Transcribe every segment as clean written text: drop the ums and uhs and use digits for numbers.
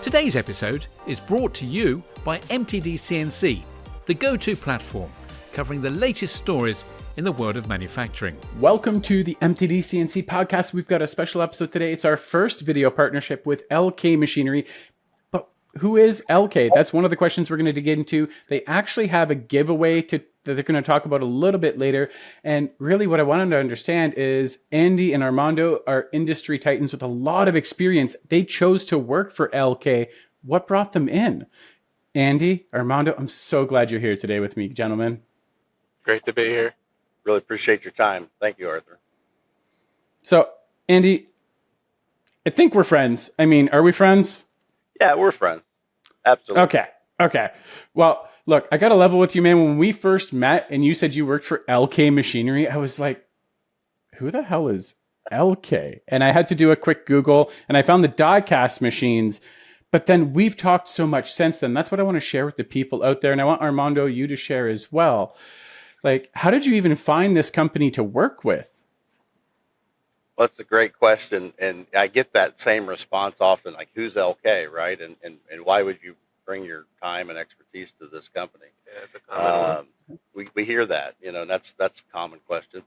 Today's episode is brought to you by MTDCNC, the go-to platform covering the latest stories in the world of manufacturing. Welcome to the MTDCNC podcast. We've got a special episode today. It's our first video partnership with LK Machinery. But who is LK? That's one of the questions we're going to dig into. They actually have a giveaway that they're going to talk about a little bit later. And really what I wanted to understand is Andy and Armando are industry titans with a lot of experience. They chose to work for LK. What brought them in? Andy, Armando, I'm so glad you're here today with me, gentlemen. Great to be here. Really appreciate your time. Thank you, Arthur. So, Andy, I think we're friends. I mean, are we friends? Yeah, we're friends. Absolutely. Okay. Well, look, I got to level with you, man. When we first met and you said you worked for LK Machinery, I was like, who the hell is LK? And I had to do a quick Google and I found the die-cast machines. But then we've talked so much since then. That's what I want to share with the people out there. And I want Armando, you to share as well. Like, how did you even find this company to work with? Well, that's a great question. And I get that same response often, like, who's LK, right? And why would you bring your time and expertise to this company? Yeah, it's a common one. We hear that, and that's a common question.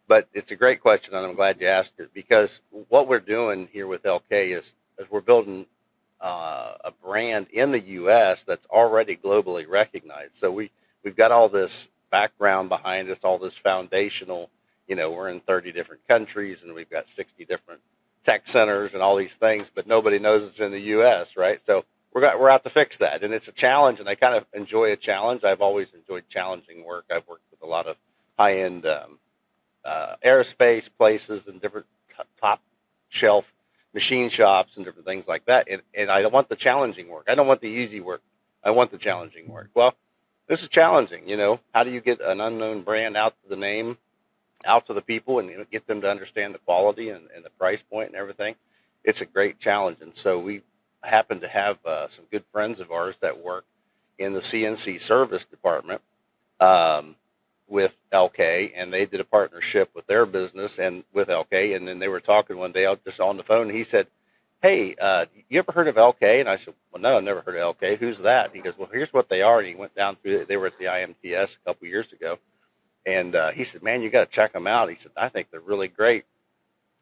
But it's a great question, and I'm glad you asked it, because what we're doing here with LK is we're building a brand in the U.S. that's already globally recognized. So we've got all this background behind us, all this foundational, we're in 30 different countries and we've got 60 different tech centers and all these things, but nobody knows it's in the U.S., right? So we're out to fix that. And it's a challenge, and I kind of enjoy a challenge. I've always enjoyed challenging work. I've worked with a lot of high-end aerospace places and different top shelf machine shops and different things like that. And I don't want the challenging work. I don't want the easy work. I want the challenging work. Well, this is challenging, How do you get an unknown brand out to the name, out to the people, and get them to understand the quality and the price point and everything? It's a great challenge. And so we happen to have some good friends of ours that work in the CNC service department with LK, and they did a partnership with their business and with LK. And then they were talking one day, I was just on the phone, and he said, hey, you ever heard of LK? And I said, well, no, I've never heard of LK. Who's that? He goes, well, here's what they are. And he went down through it. They were at the IMTS a couple years ago. And he said, man, you got to check them out. He said, I think they're really great.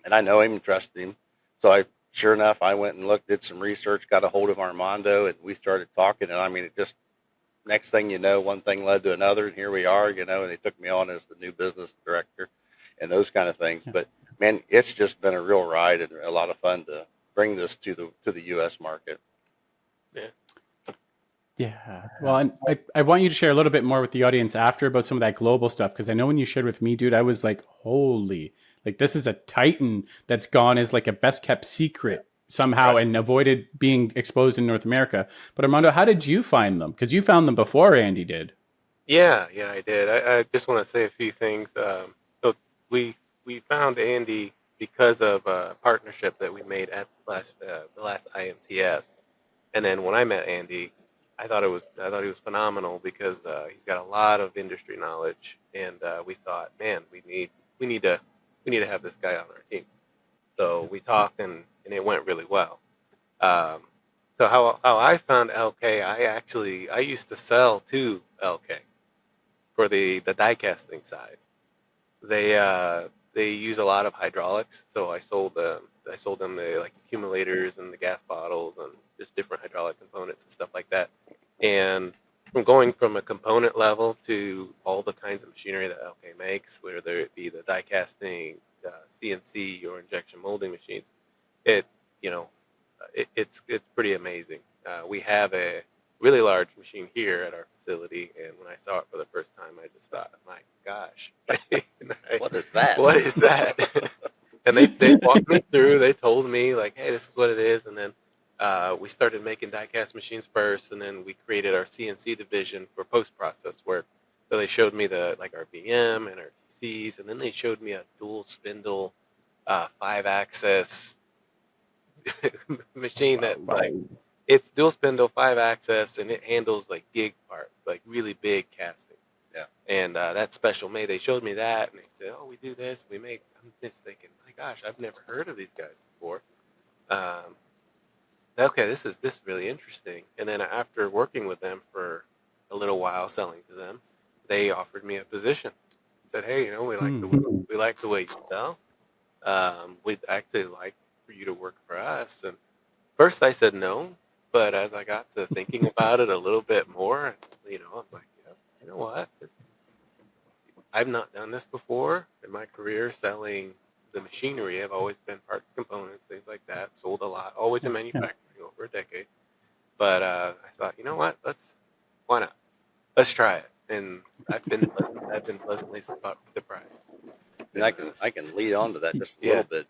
And I know him and trust him. So sure enough, I went and looked, did some research, got a hold of Armando, and we started talking. And I mean, it just, next thing you know, one thing led to another. And here we are, and they took me on as the new business director and those kind of things. But man, it's just been a real ride and a lot of fun to bring this to the U.S. market. Yeah. Well, and I want you to share a little bit more with the audience after about some of that global stuff, because I know when you shared with me, dude, I was like, holy, like this is a titan that's gone as like a best kept secret somehow and avoided being exposed in North America. But Armando, how did you find them? Because you found them before Andy did. Yeah, I did. I just want to say a few things. So we found Andy because of a partnership that we made at the last IMTS. And then when I met Andy, I thought he was phenomenal because he's got a lot of industry knowledge, and we thought, man, we need to have this guy on our team. So we talked, and it went really well. So how I found LK, I used to sell to LK for the die casting side. They use a lot of hydraulics, so I sold them the like accumulators and the gas bottles and just different hydraulic components and stuff like that. And from going from a component level to all the kinds of machinery that LK makes, whether it be the die casting, CNC, or injection molding machines, it's pretty amazing. We have a really large machine here at our facility, and when I saw it for the first time, I just thought, my gosh, What is that? What is that? And they walked me through. They told me like, hey, this is what it is, and then we started making die-cast machines first, and then we created our CNC division for post-process work. So they showed me our BM and our TCs, and then they showed me a dual spindle 5-axis machine that's like, it's dual spindle 5-axis, and it handles like gig parts, like really big castings. Yeah. And that's special made. They showed me that, and they said, oh, we do this, we make. I'm just thinking, my gosh, I've never heard of these guys before. okay, this is really interesting. And then after working with them for a little while, selling to them, they offered me a position. Said, hey, we like the way you sell. We'd actually like for you to work for us. And first I said no, but as I got to thinking about it a little bit more, I'm like, yeah, you know what? I've not done this before in my career selling the machinery. I've always been parts, components, things like that. Sold a lot, always in Yeah. manufacturing over a decade. But I thought, you know what? Why not? Let's try it. And I've been pleasantly surprised. And I can lead on to that just a Yeah. little bit.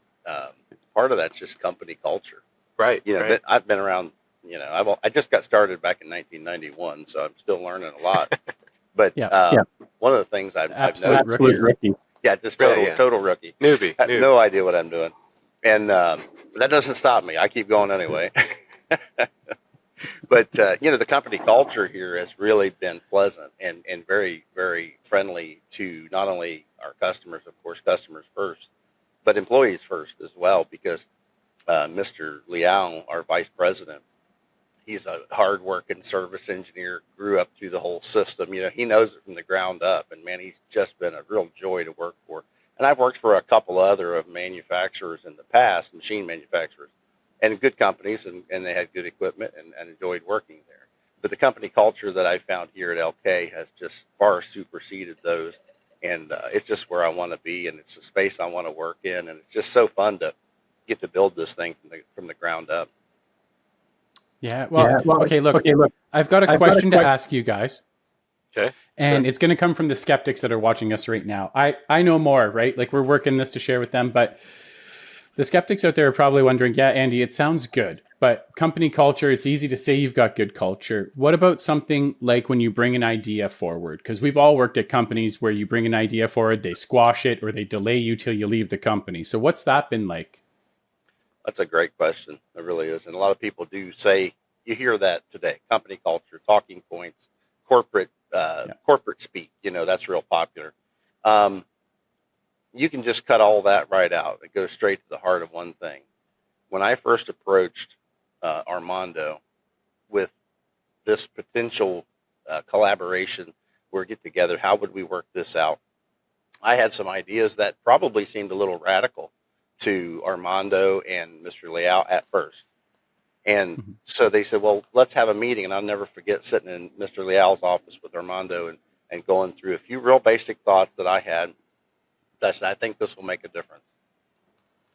Part of that's just company culture. Right. But Right. I've been around. I just got started back in 1991, so I'm still learning a lot. But Yeah. one of the things I've Absolute noticed, rookie. yeah, just Right, total yeah. total rookie. Newbie. I have no idea what I'm doing, and that doesn't stop me. I keep going anyway. But the company culture here has really been pleasant and very, very friendly to not only our customers, of course, customers first, but employees first as well. Because Mr. Liao, our vice president, he's a hard-working service engineer, grew up through the whole system. He knows it from the ground up, and man, he's just been a real joy to work for. And I've worked for a couple other of manufacturers in the past, machine manufacturers, and good companies, and they had good equipment and enjoyed working there. But the company culture that I found here at LK has just far superseded those, and it's just where I want to be, and it's the space I want to work in, and it's just so fun to get to build this thing from the ground up. Yeah. Well, okay, look, I've got a question to ask you guys. Okay. And it's going to come from the skeptics that are watching us right now. I know more, right? Like, we're working this to share with them, but the skeptics out there are probably wondering, yeah, Andy, it sounds good, but company culture, it's easy to say you've got good culture. What about something like when you bring an idea forward? Because we've all worked at companies where you bring an idea forward, they squash it, or they delay you till you leave the company. So what's that been like? That's a great question. It really is. And a lot of people do say, you hear that today, company culture, talking points, corporate speak, that's real popular. You can just cut all that right out. It goes straight to the heart of one thing. When I first approached Armando with this potential collaboration, or get together, how would we work this out? I had some ideas that probably seemed a little radical to Armando and Mr. Liao at first. And so they said, well, let's have a meeting. And I'll never forget sitting in Mr. Liao's office with Armando and going through a few real basic thoughts that I had. I said, I think this will make a difference.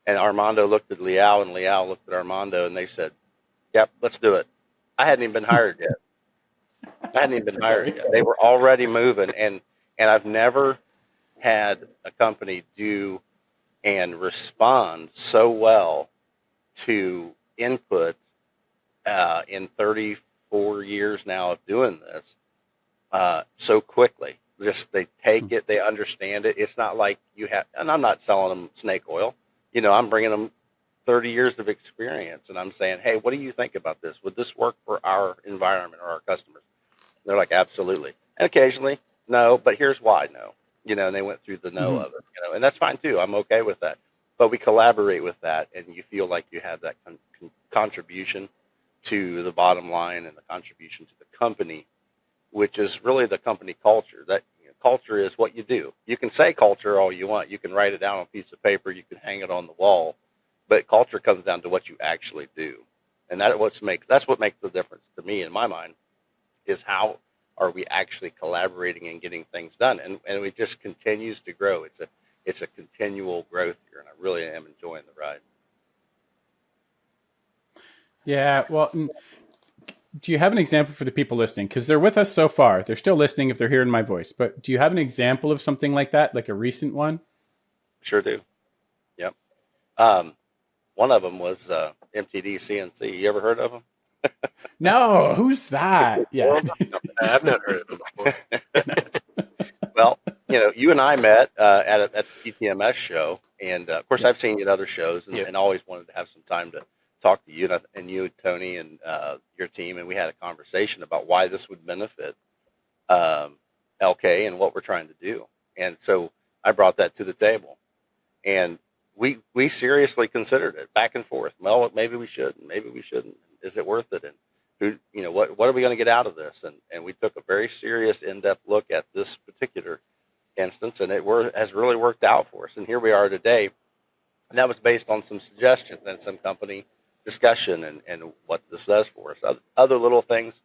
And Armando looked at Liao, and Liao looked at Armando, and they said, yep, let's do it. I hadn't even been hired yet. They were already moving. And I've never had a company do and respond so well to input in 34 years now of doing this so quickly. Just they take it, they understand it. It's not like you have, and I'm not selling them snake oil. I'm bringing them 30 years of experience, and I'm saying, hey, what do you think about this? Would this work for our environment or our customers? And they're like, absolutely. And occasionally, no, but here's why no. And they went through the no of it, and that's fine too. I'm okay with that. But we collaborate with that, and you feel like you have that contribution to the bottom line and the contribution to the company, which is really the company culture. That culture is what you do. You can say culture all you want. You can write it down on a piece of paper. You can hang it on the wall. But culture comes down to what you actually do. And that's what makes the difference to me, in my mind, is how are we actually collaborating and getting things done. And it just continues to grow. It's a continual growth here, and I really am enjoying the ride. Yeah, well, do you have an example for the people listening? Because they're with us so far. They're still listening if they're hearing my voice. But do you have an example of something like that, like a recent one? Sure do. Yep. One of them was MTDCNC. You ever heard of them? No, who's that? Yeah. I've not heard of it before. Well, you and I met at the PTMS show, and of course, I've seen you at other shows, and always wanted to have some time to talk to you and you, Tony, and your team, and we had a conversation about why this would benefit LK and what we're trying to do. And so I brought that to the table, and we seriously considered it back and forth. Well, maybe we should, and maybe we shouldn't. is it worth it? And what are we going to get out of this? And we took a very serious, in-depth look at this particular instance, and has really worked out for us. And here we are today. And that was based on some suggestions and some company discussion and what this does for us. Other little things.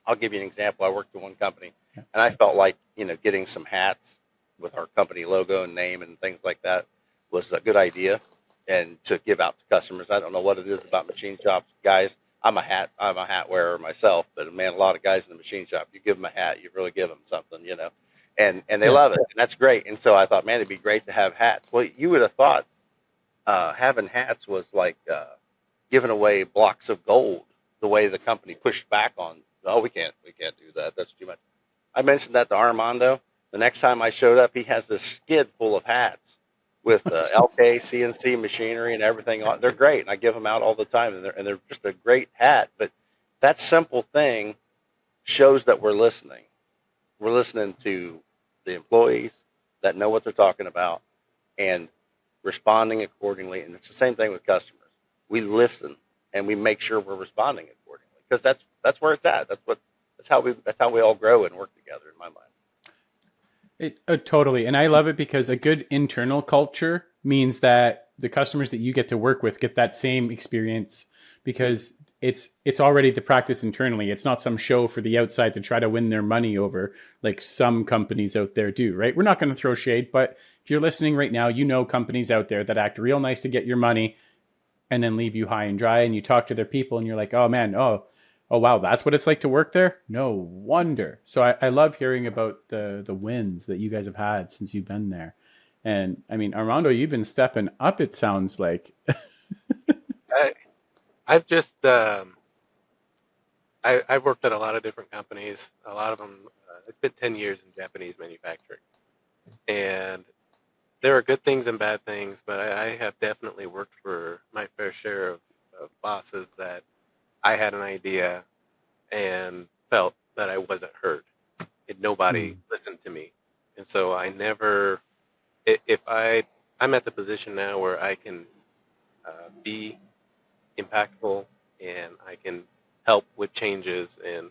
I'll give you an example. I worked in one company, and I felt like, getting some hats with our company logo and name and things like that was a good idea, and to give out to customers. I don't know what it is about machine shops, guys. I'm a hat wearer myself, but man, a lot of guys in the machine shop, you give them a hat, you really give them something, and they love it, and that's great. And so I thought, man, it'd be great to have hats. Well, you would have thought having hats was like giving away blocks of gold. The way the company pushed back on, oh, we can't do that. That's too much. I mentioned that to Armando. The next time I showed up, he has this skid full of hats with LK CNC machinery and everything on. They're great, and I give them out all the time, and they're just a great hat. But that simple thing shows that we're listening. We're listening to the employees that know what they're talking about and responding accordingly. And it's the same thing with customers. We listen and we make sure we're responding accordingly, because that's where it's at. That's how we all grow and work together, in my mind. Totally. And I love it because a good internal culture means that the customers that you get to work with get that same experience, because it's already the practice internally. It's not some show for the outside to try to win their money over, like some companies out there do, right? We're not going to throw shade, but if you're listening right now, companies out there that act real nice to get your money and then leave you high and dry, and you talk to their people and you're like, oh man, oh wow, that's what it's like to work there? No wonder. So I love hearing about the wins that you guys have had since you've been there. And I mean, Armando, you've been stepping up, it sounds like. I've just I've worked at a lot of different companies. A lot of them, it's been 10 years in Japanese manufacturing, and there are good things and bad things. But I have definitely worked for my fair share of bosses that I had an idea and felt that I wasn't heard, and nobody listened to me. And so I never, I'm at the position now where I can be impactful, and I can help with changes and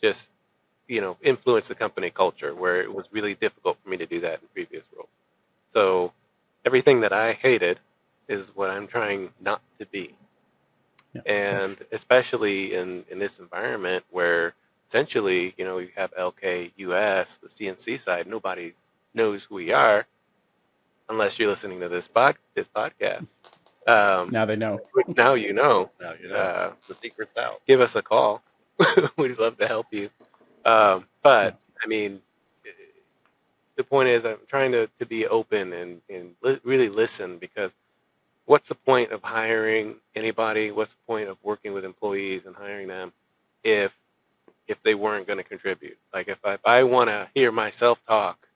just, influence the company culture, where it was really difficult for me to do that in previous roles. So everything that I hated is what I'm trying not to be. Yeah. And especially in this environment where essentially, you have LK US, the CNC side, nobody knows who we are unless you're listening to this podcast. Now they know. Now you know. Now you know. The secret's out. Give us a call. We'd love to help you. But I mean, the point is, I'm trying to be open and really listen, because what's the point of hiring anybody? What's the point of working with employees and hiring them if they weren't going to contribute? Like if I want to hear myself talk,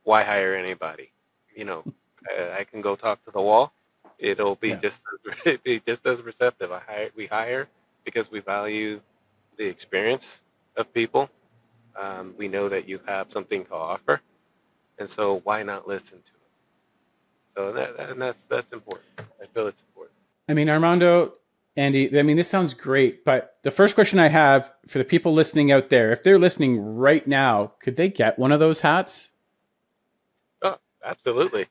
why hire anybody? I can go talk to the wall. It'll be just as receptive. We hire because we value the experience of people. We know that you have something to offer, and so why not listen to it? So that's important. I feel it's important. I mean, Armando, Andy, this sounds great, but the first question I have for the people listening out there, if they're listening right now, could they get one of those hats? Oh, absolutely.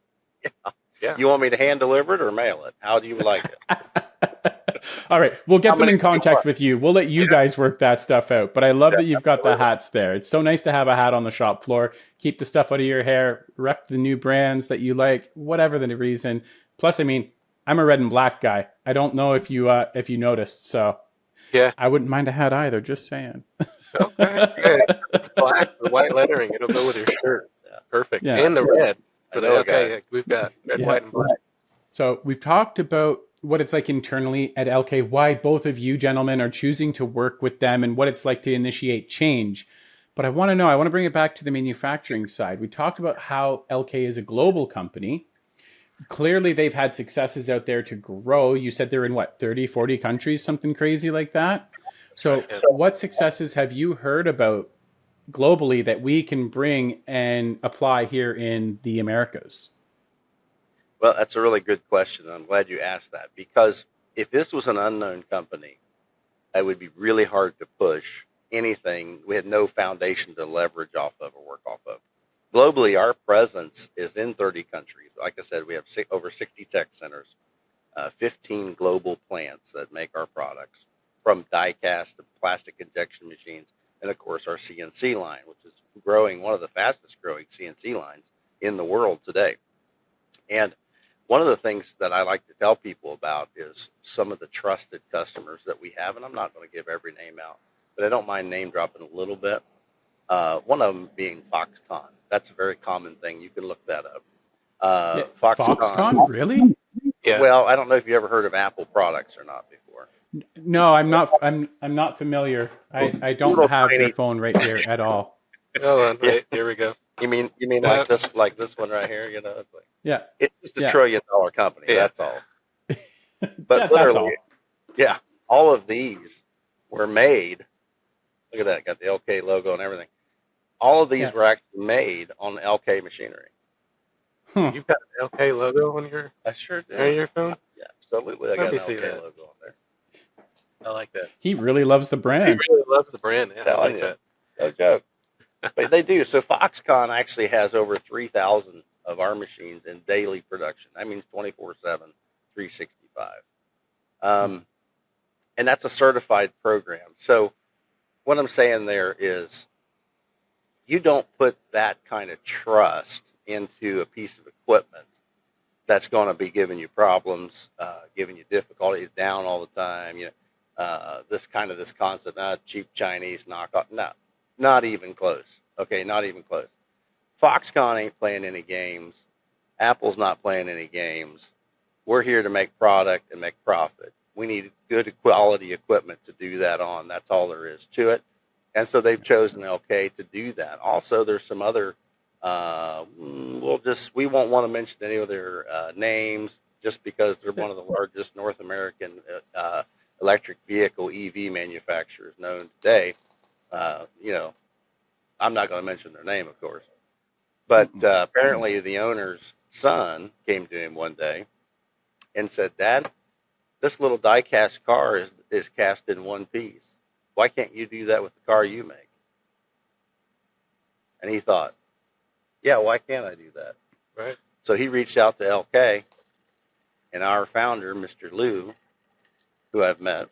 Yeah. You want me to hand deliver it or mail it? How do you like it? All right. We'll get them in contact with you. We'll let you guys work that stuff out. But I love that you've got the hats there. It's so nice to have a hat on the shop floor. Keep the stuff out of your hair. Rep the new brands that you like, whatever the reason. Plus, I'm a red and black guy. I don't know if you noticed. So yeah, I wouldn't mind a hat either. Just saying. Okay. Yeah. It's black with white lettering. It'll go with your shirt. Yeah. Perfect. Yeah. And the red. Okay, we've got red, white, and black. So we've talked about what it's like internally at LK, why both of you gentlemen are choosing to work with them, and what it's like to initiate change. But I want to bring it back to the manufacturing side. We talked about how LK is a global company. Clearly, they've had successes out there to grow. You said they're in 30, 40 countries, something crazy like that. So what successes have you heard about globally that we can bring and apply here in the Americas? Well, that's a really good question. I'm glad you asked that, because if this was an unknown company, it would be really hard to push anything. We had no foundation to leverage off of or work off of. Globally, our presence is in 30 countries. Like I said, we have over 60 tech centers, 15 global plants that make our products, from die cast to plastic injection machines, and of course our CNC line, which is growing, one of the fastest growing CNC lines in the world today. And one of the things that I like to tell people about is some of the trusted customers that we have, and I'm not going to give every name out, but I don't mind name dropping a little bit. One of them being Foxconn. That's a very common thing. You can look that up. Yeah. Foxconn. Foxconn, really? Yeah. Well, I don't know if you ever heard of Apple products or not before. No, I'm not. I'm not familiar. I don't Little have their tiny- phone right here at all. Hold on, Yeah. wait, here we go. You mean Yeah. like this one right here? You know, it's like Yeah, it's just a Yeah. $1 trillion company. Yeah. That's all. But that's literally, all. yeah, all of these were made. Look at that, got the LK logo and everything. All of these Yeah. were actually made on LK machinery. Huh. You've got an LK logo on your I sure do. phone. Yeah, absolutely. I got Let me an see LK that. logo on there. I like that. He really loves the He brand. really loves the brand. Yeah, I Telling like you. that. No joke. But they do. So Foxconn actually has over 3,000 of our machines in daily production. That means 24/7, 365. And that's a certified program. So what I'm saying there is you don't put that kind of trust into a piece of equipment that's going to be giving you problems, giving you difficulties, down all the time. This concept, cheap Chinese knockoff. No, not even close. Okay, not even close. Foxconn ain't playing any games. Apple's not playing any games. We're here to make product and make profit. We need good quality equipment to do that on. That's all there is to it. And so they've chosen LK to do that. Also, there's some other. We won't want to mention any of their names just because they're one of the largest North American electric vehicle EV manufacturers known today. I'm not going to mention their name, of course, but apparently the owner's son came to him one day and said, "Dad, this little die-cast car is cast in one piece. Why can't you do that with the car you make?" And he thought, "Yeah, why can't I do that?" Right. So he reached out to LK, and our founder, Mr. Liu, who I've met,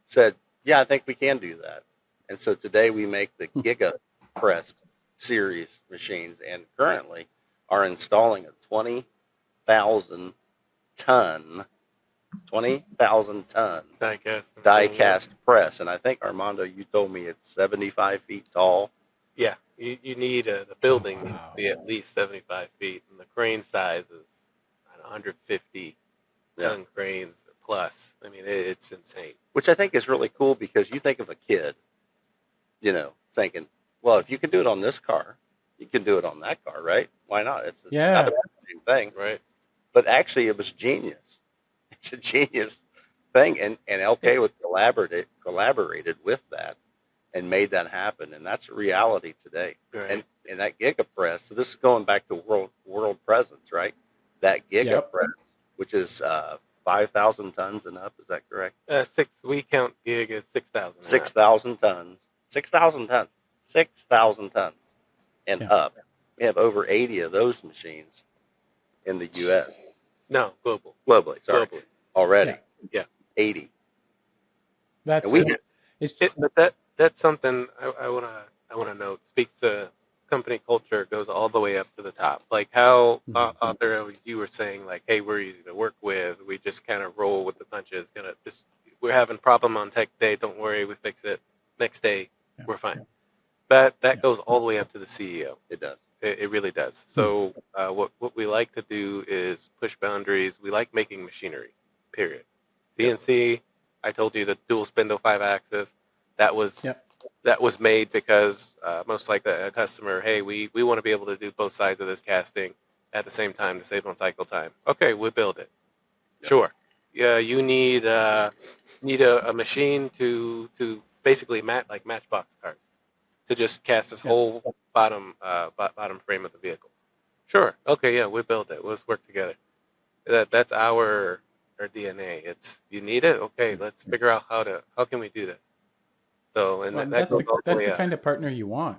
said, "Yeah, I think we can do that." And so today we make the Giga Press series machines, and currently are installing a 20,000 ton die cast press. And I think, Armando, you told me it's 75 feet tall. Yeah, you need the building needs Wow. to be at least 75 feet, and the crane size is 150 ton cranes plus. I mean, it's insane. Which I think is really cool, because you think of a kid, thinking, well, if you can do it on this car, you can do it on that car, right? Why not? It's Yeah. not the same thing. Right. But actually, it was genius. It's a genius thing. And LK was collaborated with that and made that happen. And that's a reality today. Right. And that Giga Press, so this is going back to world presence, right? That Giga Press, which is 5,000 tons and up, is that correct? We count gig as 6,000. 6,000 tons. 6,000 tons. 6,000 tons and up. We have over 80 of those machines in the U.S. No, Globally, sorry. Globally. Already. Yeah. 80. That's And But that's something I wanna note. Speaks to company culture, goes all the way up to the top. Like how out there you were saying, like, hey, we're easy to work with. We just kind of roll with the punches. We're having problem on tech day. Don't worry, we fix it. Next day, we're fine. But that goes all the way up to the CEO. It does. It really does. So what we like to do is push boundaries. We like making machinery, period. CNC, I told you the dual spindle 5-axis, that was made because most likely a customer, hey, we want to be able to do both sides of this casting at the same time to save on cycle time. Okay, we'll build it. Yep. Sure. Yeah, you need a machine to basically like matchbox cards to just cast this whole bottom frame of the vehicle. Sure. Okay. Yeah, we build it. Let's work together. That's our our DNA. It's you need it. Okay, let's figure out how can we do this. So and Well, that goes all the that's way the up. kind of partner you want.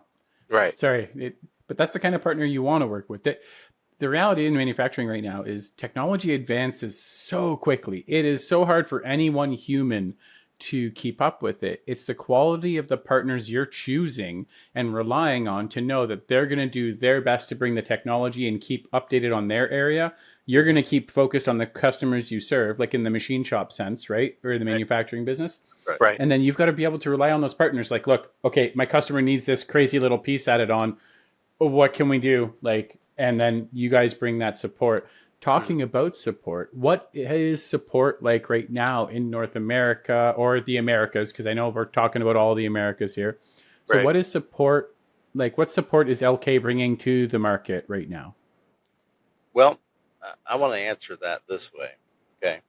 Right. Sorry, but that's the kind of partner you want to work with. The reality in manufacturing right now is technology advances so quickly. It is so hard for any one human to keep up with it. It's the quality of the partners you're choosing and relying on to know that they're going to do their best to bring the technology and keep updated on their area. You're going to keep focused on the customers you serve, like in the machine shop sense, right? Or the manufacturing business. Right. And then you've got to be able to rely on those partners. Like, look, okay, my customer needs this crazy little piece added on. What can we do? Like, and then you guys bring that support. Talking about support, what is support like right now in North America or the Americas? Because I know we're talking about all the Americas here. So Right. what is support like? What support is LK bringing to the market right now? Well, I want to answer that this way. Okay.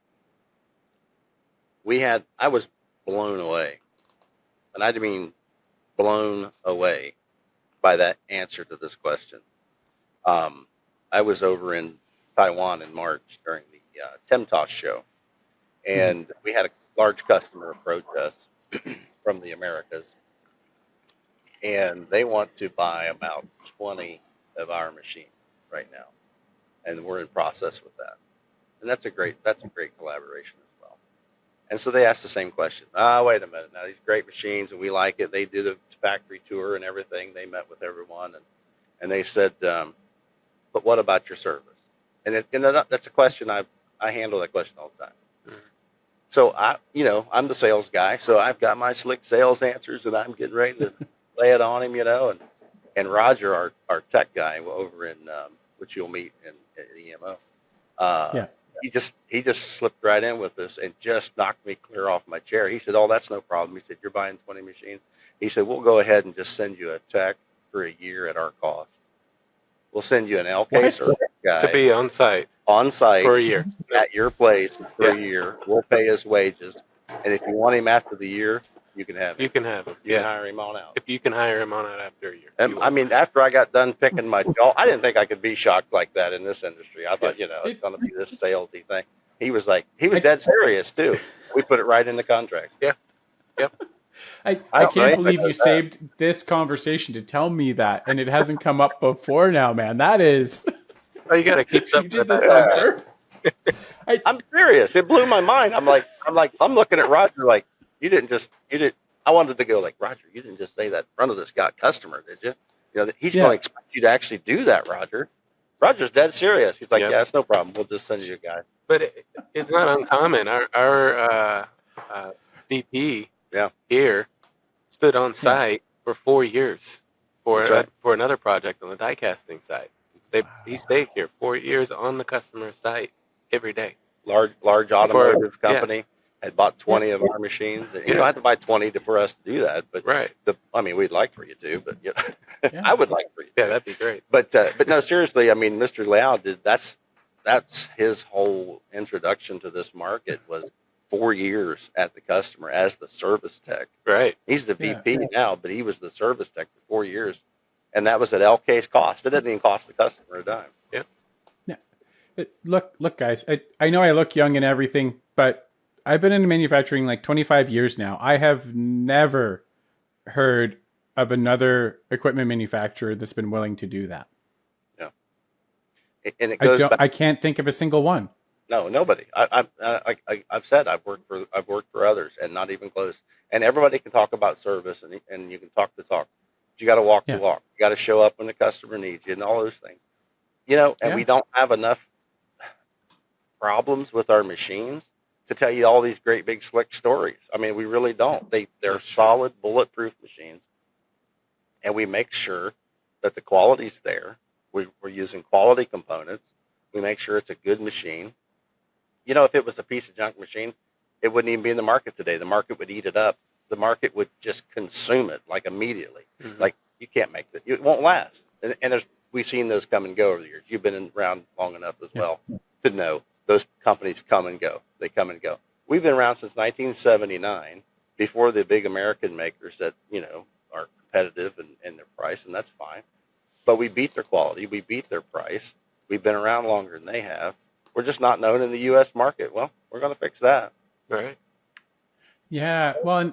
I was blown away, and I mean blown away by that answer to this question. I was over in Taiwan in March during the Temtos show, and we had a large customer approach us from the Americas, and they want to buy about 20 of our machines right now, and we're in process with that. And that's a great collaboration as well. And so they asked the same question. Wait a minute. Now these great machines, and we like it. They did a factory tour and everything. They met with everyone, and they said, but what about your service? And that's a question I handle that question all the time. Mhm. So I'm the sales guy, so I've got my slick sales answers, and I'm getting ready to lay it on him, and Roger, our tech guy over in which you'll meet at EMO, Yeah. he just slipped right in with this and just knocked me clear off my chair. He said, "Oh, that's no problem." He said, "You're buying 20 machines." He said, "We'll go ahead and just send you a tech for a year at our cost. We'll send you an LK What? service guy To be on site on site for a year. at your place for Yeah. a year. We'll pay his wages, and if you want him after the year, you can have him. You can have him. You can Yeah. hire him on out." If you can hire him on out after a year. And you I will. mean, after I got done picking my jaw, I didn't think I could be shocked like that in this industry. I thought, it's going to be this salesy thing. He was dead serious too. We put it right in the contract. Yeah. Yep. I don't can't know believe anybody you does that. saved this conversation to tell me that, and it hasn't come up before now, man. That is, Oh, you got to keep you something did in this that. on purpose. I'm serious. It blew my mind. I'm looking at Roger like, you didn't. I wanted to go like, "Roger, you didn't just say that in front of this customer, did you? He's Yeah. going to expect you to actually do that, Roger." Roger's dead serious. He's like, Yep. "Yeah, it's no problem. We'll just send you a guy." But it's not uncommon. Our VP Yeah. here stood on site for 4 years for That's right. for another project on the die casting side. He stayed here 4 years on the customer site every day. Large automotive company had bought 20 of our machines. And you don't have to buy 20 for us to do that, but Right. we'd like for you to, but Yeah. I would like for you to. Yeah, that'd be great. But no, seriously, I mean, Mr. Liao that's his whole introduction to this market was 4 years at the customer as the service tech. Right. He's the Yeah. VP now, but he was the service tech for 4 years, and that was at LK's cost. It didn't even cost the customer a dime. But look, guys. I know I look young and everything, but I've been in manufacturing like 25 years now. I have never heard of another equipment manufacturer that's been willing to do that. And it goes back. I can't think of a single one. No, nobody. I've said I've worked for others, and not even close. And everybody can talk about service, and you can talk the talk. But you got to walk the walk. You got to show up when the customer needs you, and all those things. And we don't have enough problems with our machines to tell you all these great big slick stories. I mean, we really don't. They're solid bulletproof machines, and we make sure that the quality's there. We're using quality components. We make sure it's a good machine. If it was a piece of junk machine, it wouldn't even be in the market today. The market would eat it up. The market would just consume it like immediately. Mhm. Like, you can't make it. It won't last. And we've seen those come and go over the years. You've been around long enough as well to know those companies come and go. They come and go. We've been around since 1979, before the big American makers that are competitive in their price, and that's fine. But we beat their quality. We beat their price. We've been around longer than they have. we're just not known in the U.S. market. Well, we're going to fix that. Right. Yeah, well, and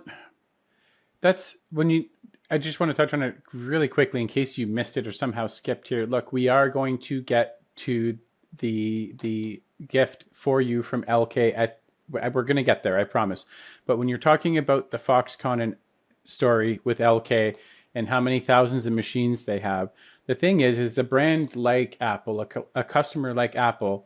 that's when you. I just want to touch on it really quickly in case you missed it or somehow skipped here. Look, we are going to get to the gift for you from LK at. We're going to get there, I promise. But when you're talking about the Foxconn and story with LK and how many thousands of machines they have, the thing is a brand like Apple, a customer like Apple,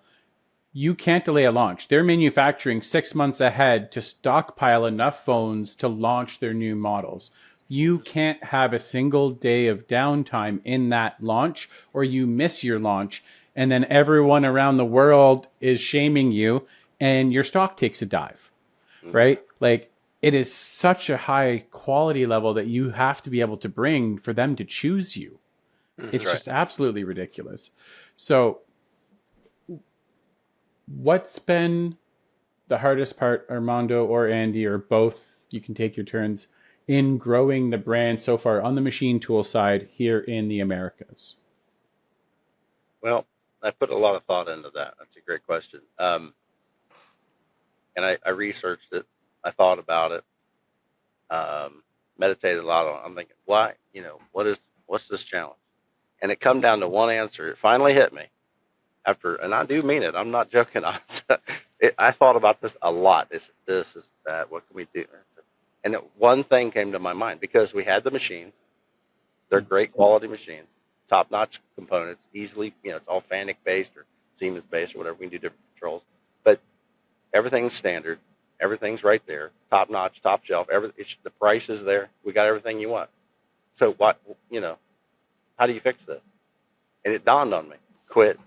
you can't delay a launch. They're manufacturing 6 months ahead to stockpile enough phones to launch their new models. You can't have a single day of downtime in that launch, or you miss your launch, and then everyone around the world is shaming you, and your stock takes a dive, right? Like, it is such a high quality level that you have to be able to bring for them to choose you. It's Right. just absolutely ridiculous. So, what's been the hardest part, Armando or Andy, or both? You can take your turns in growing the brand so far on the machine tool side here in the Americas. Well, I put a lot of thought into that. That's a great question. And I researched it. I thought about it. Meditated a lot on it. I'm thinking, why? What's this challenge? And it come down to one answer. It finally hit me after, and I do mean it. I'm not joking. I thought about this a lot. Is that? What can we do? And one thing came to my mind because we had the machines. They're great quality machines, top-notch components, easily, it's all FANUC based or Siemens based or whatever. We can do different controls, but everything's standard. Everything's right there, top-notch, top shelf. The price is there. We got everything you want. So how do you fix this? And it dawned on me: quit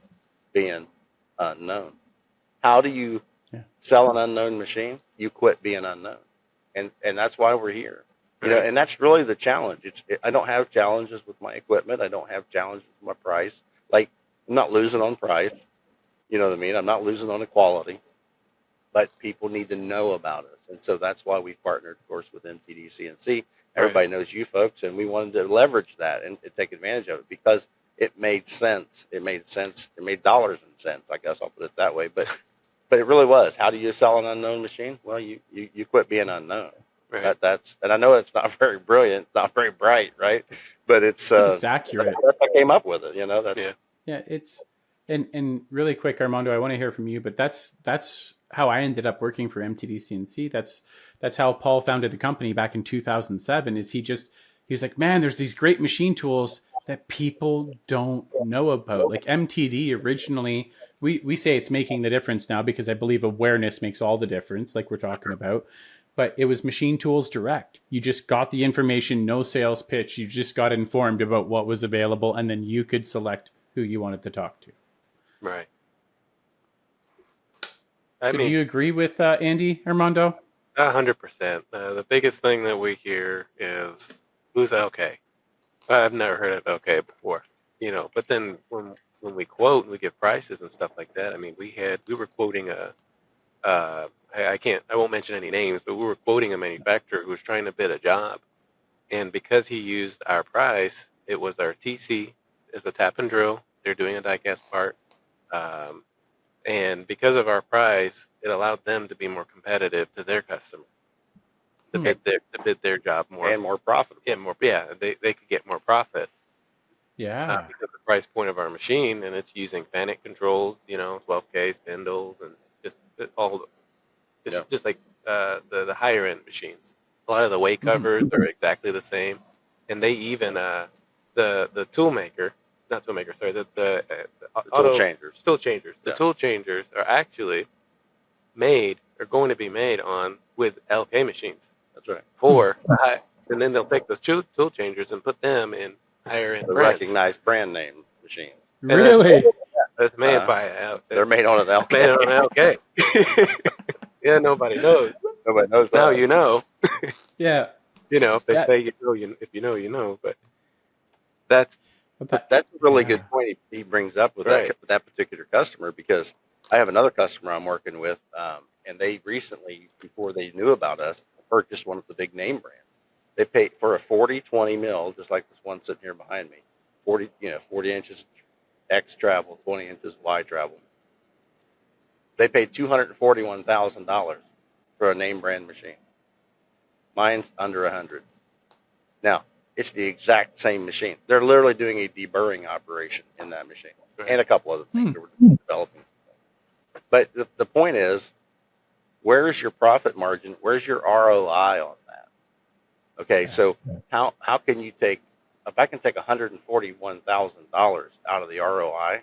being unknown. How do you sell an unknown machine? You quit being unknown, and that's why we're here. And that's really the challenge. I don't have challenges with my equipment. I don't have challenges with my price. Like, I'm not losing on price. You know what I mean? I'm not losing on the quality, but people need to know about us. And so that's why we've partnered, of course, with MTDCNC. Everybody knows you folks, and we wanted to leverage that and take advantage of it because it made sense. It made sense. It made dollars and cents, I guess I'll put it that way. But it really was. How do you sell an unknown machine? Well, you quit being unknown. Right. And I know it's not very brilliant, not very bright, right? But it's accurate. I came up with it. That's Yeah, it's and really quick, Armando, I want to hear from you, but that's how I ended up working for MTDCNC. That's how Paul founded the company back in 2007. He was like, man, there's these great machine tools that people don't know about. Like MTD originally, we say it's making the difference now because I believe awareness makes all the difference, like we're talking about. But it was Machine Tools Direct. You just got the information, no sales pitch. You just got informed about what was available, and then you could select who you wanted to talk to. Right. Do you agree with Andy, Armando? 100%. The biggest thing that we hear is, who's LK? I've never heard of LK before, But then when we quote and we give prices and stuff like that, I mean, we were quoting I won't mention any names, but we were quoting a manufacturer who was trying to bid a job, and because he used our price, it was our TC as a tap and drill. They're doing a die-cast part, and because of our price, it allowed them to be more competitive to their customer, to bid their job more and more profitable. They could get more profit. Yeah. Because of the price point of our machine, and it's using FANUC controls, 12K spindles, and just like the higher end machines. A lot of the weight covers are exactly the same, and they even the tool maker, not tool maker, sorry, the tool changers. The tool changers are actually going to be made with LK machines. That's right. And then they'll take those tool changers and put them in higher end The brands. recognized brand name machines. Really? That's made by an outfit. They're made on an LK. Made on an LK. Yeah, nobody knows. Nobody knows that. Now you know. Yeah. If they say if you know, but that's a really good point he brings up with that particular customer, because I have another customer I'm working with, and they recently, before they knew about us, purchased one of the big name brands. They paid for a 40-20 mil, just like this one sitting here behind me, 40 inches X travel, 20 inches Y travel. They paid $241,000 for a name brand machine. Mine's under 100. Now, it's the exact same machine. They're literally doing a deburring operation in that machine and a couple other things that we're developing. But the point is, where's your profit margin? Where's your ROI on that? Okay, so how can you take, if I can take $141,000 out of the ROI,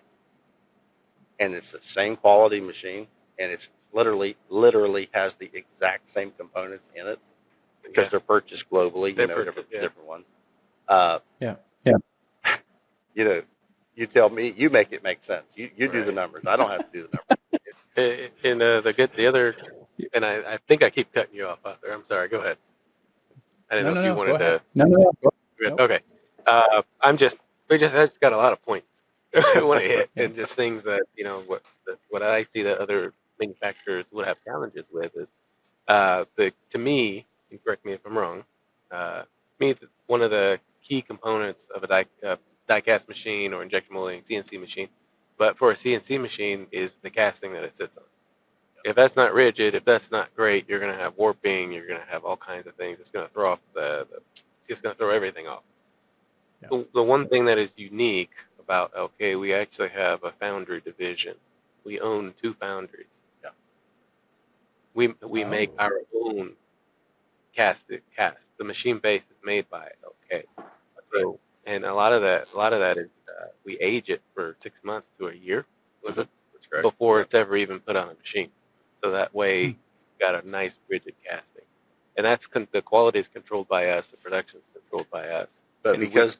and it's the same quality machine, and it's literally has the exact same components in it because they're purchased globally, different ones. You know, you tell me, you make it make sense. You do the numbers. I don't have to do the numbers. And and I think I keep cutting you off out there. I'm sorry. Go ahead. I didn't know if you wanted to. No. Okay. I just got a lot of points I want to hit, and just things that what I see that other manufacturers would have challenges with is to me, and correct me if I'm wrong, one of the key components of a die cast machine or injection molding CNC machine, but for a CNC machine is the casting that it sits on. If that's not rigid, if that's not great, you're going to have warping. You're going to have all kinds of things. It's going to throw off it's just going to throw everything off. Yeah. The one thing that is unique about LK, we actually have a foundry division. We own 2 foundries. Yeah. We make our own cast. The machine base is made by LK. So, and a lot of that is we age it for 6 months to a year before it's ever even put on a machine. So that way, you got a nice rigid casting, and that's the quality is controlled by us. The production is controlled by us. But because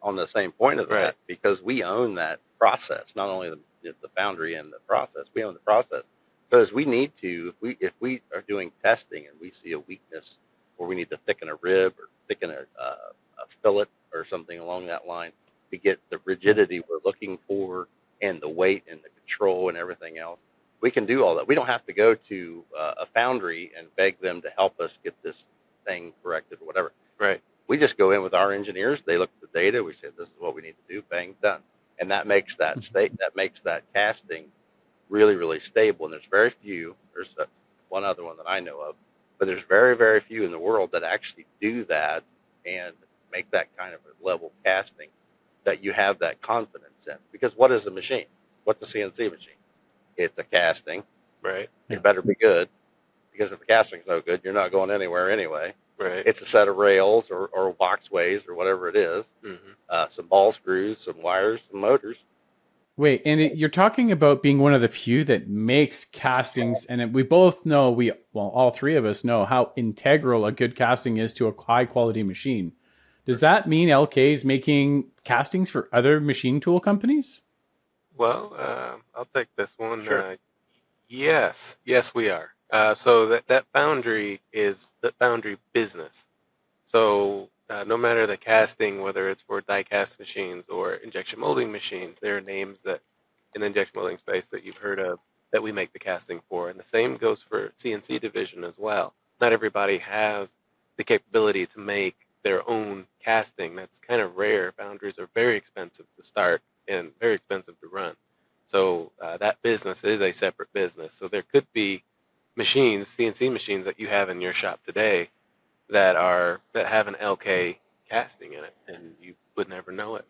on the same point of that, because we own that process, not only the foundry and the process, we own the process. Because we need to, if we are doing testing and we see a weakness, or we need to thicken a rib or thicken a fillet or something along that line to get the rigidity we're looking for and the weight and the control and everything else, we can do all that. We don't have to go to a foundry and beg them to help us get this thing corrected or whatever. Right. We just go in with our engineers. They look at the data. We say, this is what we need to do. Bang, done. And that makes that makes that casting really, really stable. And there's very few. There's one other one that I know of, but there's very, very few in the world that actually do that and make that kind of a level casting that you have that confidence in. Because what is a machine? What's a CNC machine? It's a casting. Right. It better be good, because if the casting's no good, you're not going anywhere anyway. Right. It's a set of rails or boxways or whatever it is. Some ball screws, some wires, some motors. Wait, and you're talking about being one of the few that makes castings, and we both know, all 3 of us know how integral a good casting is to a high quality machine. Does that mean LK is making castings for other machine tool companies? Well, I'll take this one. Sure. Yes, we are. So that foundry is the foundry business. So no matter the casting, whether it's for die cast machines or injection molding machines, there are names that in the injection molding space that you've heard of that we make the casting for. And the same goes for CNC division as well. Not everybody has the capability to make their own casting. That's kind of rare. Foundries are very expensive to start and very expensive to run. So that business is a separate business. So there could be machines, CNC machines that you have in your shop today that have an LK casting in it, and you would never know it.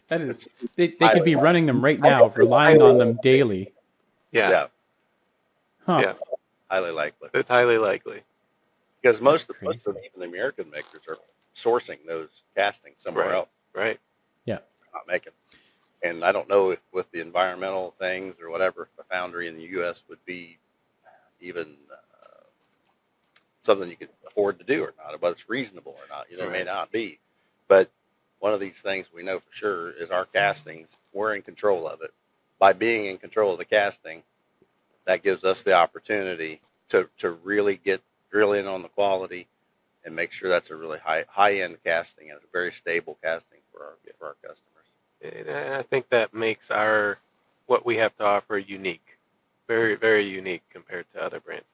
That is, they could be running them right now, relying on them daily. Yeah. Huh. Yeah. Highly likely. It's highly likely. Because most of even the American makers are sourcing those castings somewhere else. Right. Yeah. Not making. And I don't know if with the environmental things or whatever, if a foundry in the U.S. would be even something you could afford to do or not, whether it's reasonable or not. It may not be. But one of these things we know for sure is our castings, we're in control of it. By being in control of the casting, that gives us the opportunity to really drill in on the quality and make sure that's a really high-end casting and a very stable casting for our customers. And I think that makes what we have to offer unique, very, very unique compared to other brands.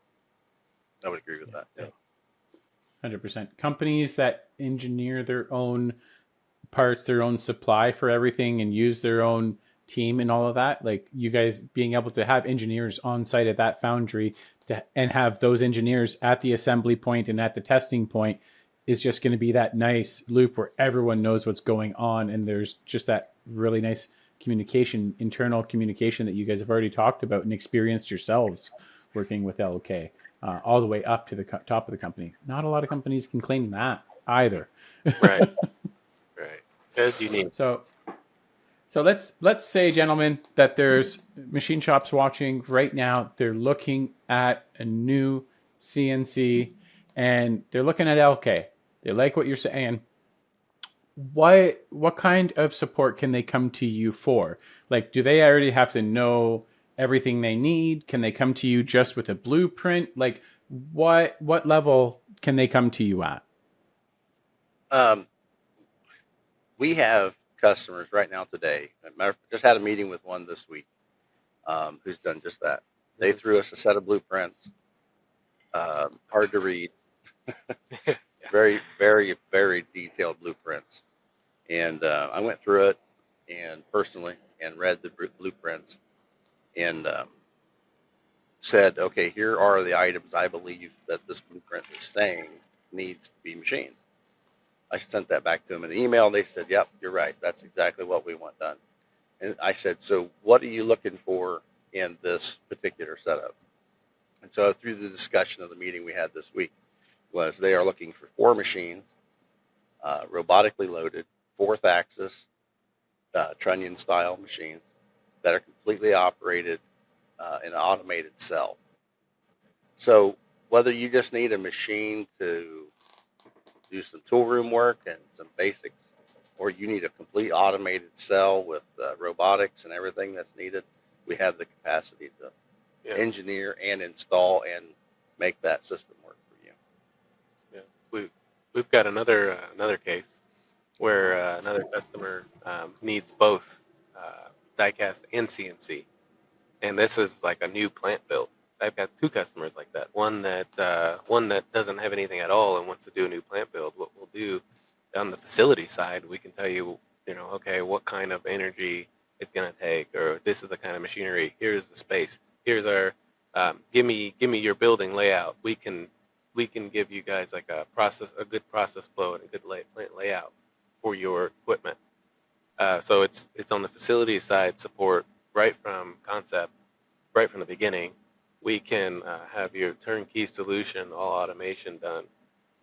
I would agree with that. Yeah. 100%. Companies that engineer their own parts, their own supply for everything, and use their own team and all of that, like you guys being able to have engineers on site at that foundry and have those engineers at the assembly point and at the testing point is just going to be that nice loop where everyone knows what's going on. And there's just that really nice communication, internal communication that you guys have already talked about and experienced yourselves working with LK, all the way up to the top of the company. Not a lot of companies can claim that either. Right. Right. As unique. So let's say, gentlemen, that there's machine shops watching right now. They're looking at a new CNC and they're looking at LK. They like what you're saying. What kind of support can they come to you for? Like, do they already have to know everything they need? Can they come to you just with a blueprint? Like, what level can they come to you at? We have customers right now today. Just had a meeting with one this week who's done just that. They threw us a set of blueprints, hard to read, very, very, very detailed blueprints. And I went through it and personally and read the blueprints and said, okay, here are the items I believe that this blueprint is saying needs to be machined. I sent that back to them in an email. They said, yep, you're right. That's exactly what we want done. And I said, so what are you looking for in this particular setup? And so through the discussion of the meeting we had this week was they are looking for 4 machines, robotically loaded, 4th axis, trunnion style machines that are completely operated in an automated cell. So whether you just need a machine to do some tool room work and some basics, or you need a complete automated cell with robotics and everything that's needed, we have the capacity to engineer and install and make that system work for you. Yeah, we've got another case where another customer needs both diecast and CNC, and this is like a new plant build. I've got 2 customers like that. One that doesn't have anything at all and wants to do a new plant build. What we'll do on the facility side, we can tell you, okay, what kind of energy it's going to take, or this is the kind of machinery. Here's the space. Here's our give me your building layout. We can give you guys like a good process flow and a good plant layout for your equipment. So it's on the facility side support right from concept, right from the beginning. We can have your turnkey solution, all automation done,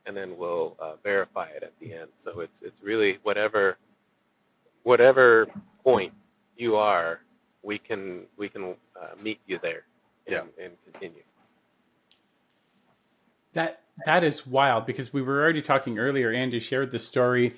and then we'll verify it at the end. So it's really whatever point you are, we can meet you there and continue. That is wild, because we were already talking earlier. Andy shared the story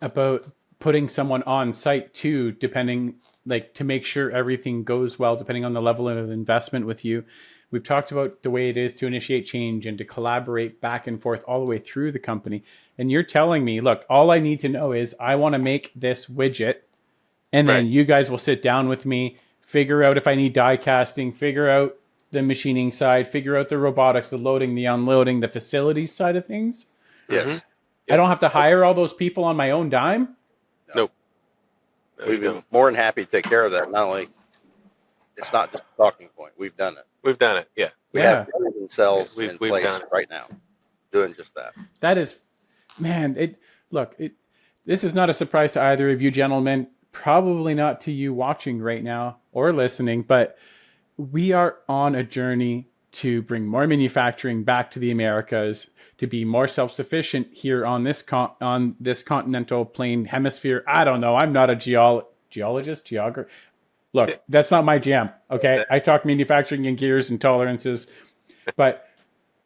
about putting someone on site too, depending, like, to make sure everything goes well, depending on the level of investment with you. We've talked about the way it is to initiate change and to collaborate back and forth all the way through the company. And you're telling me, look, all I need to know is I want to make this widget. And then you guys will sit down with me, figure out if I need die casting, figure out the machining side, figure out the robotics, the loading, the unloading, the facility side of things. Yes. Mm-hmm. I don't have to hire all those people on my own dime. Nope. We've been more than happy to take care of that. Not only, it's not just a talking point. We've done it. We've done it. Yeah. We have cells in we've place done it right now, doing just that. That is, man. This is not a surprise to either of you gentlemen. Probably not to you watching right now or listening, but we are on a journey to bring more manufacturing back to the Americas, to be more self-sufficient here on this continental plane hemisphere. I don't know. I'm not a geologist. Look, that's not my jam. Okay, I talk manufacturing and gears and tolerances, but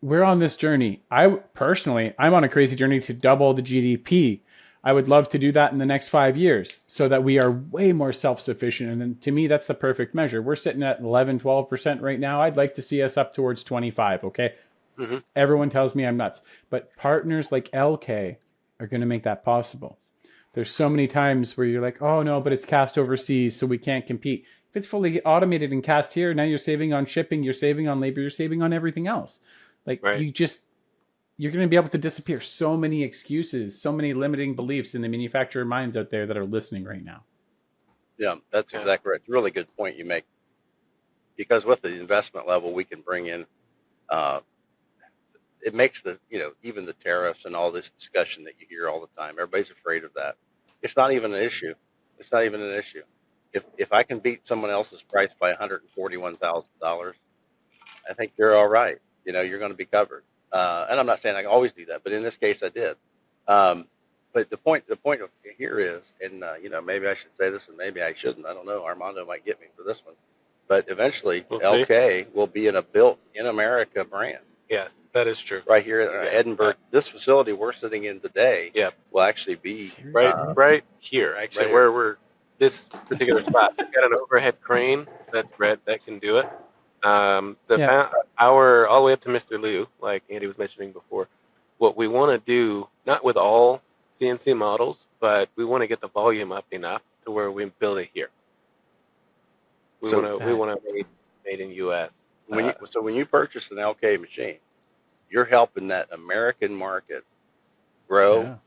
we're on this journey. I'm on a crazy journey to double the GDP. I would love to do that in the next 5 years so that we are way more self-sufficient. And then to me, that's the perfect measure. We're sitting at 11, 12% right now. I'd like to see us up towards 25. Okay. Mm-hmm. Everyone tells me I'm nuts, but partners like LK are going to make that possible. There's so many times where you're like, oh no, but it's cast overseas, so we can't compete. If it's fully automated and cast here, now you're saving on shipping, you're saving on labor, you're saving on everything else. Like you're going to be able to disappear so many excuses, so many limiting beliefs in the manufacturer minds out there that are listening right now. Yeah, that's Yeah. exactly right. It's a really good point you make, because with the investment level we can bring in, uh, it makes the, even the tariffs and all this discussion that you hear all the time. Everybody's afraid of that. It's not even an issue. It's not even an issue. If I can beat someone else's price by $141,000, I think you're all right. You're going to be covered. And I'm not saying I always do that, but in this case, I did. Um, but the point here is, and maybe I should say this, and maybe I shouldn't. I don't know. Armando might get me for this one, but eventually, We'll see. LK will be in a built in America brand Yes, that is true. right here in Yeah. Edinburgh. This facility we're sitting in today, Yeah. will actually be Right here, actually, right here. where we're this particular spot. We've got an overhead crane that's red that can do it. Yeah. Our all the way up to Mr. Liu, like Andy was mentioning before. What we want to do, not with all CNC models, but we want to get the volume up enough to where we build it here. We So want to made in U.S. when you purchase an LK machine, you're helping that American market grow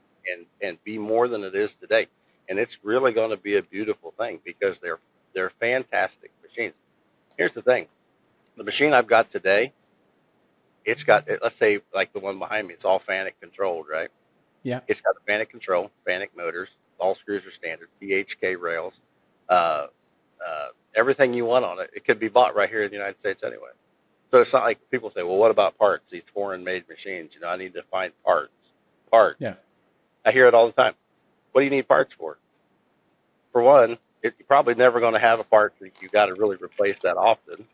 and be more than it is today. And it's really going to be a beautiful thing, because they're fantastic machines. Here's the thing. The machine I've got today, it's got, let's say like the one behind me, it's all FANUC controlled, right? Yeah. It's got a FANUC control, FANUC motors, all screws are standard, PHK rails, uh, everything you want on it. It could be bought right here in the United States anyway. So it's not like people say, well, what about parts? These foreign made machines, I need to find parts. Yeah. I hear it all the time. What do you need parts for? For one, you're probably never going to have a part that you got to really replace that often.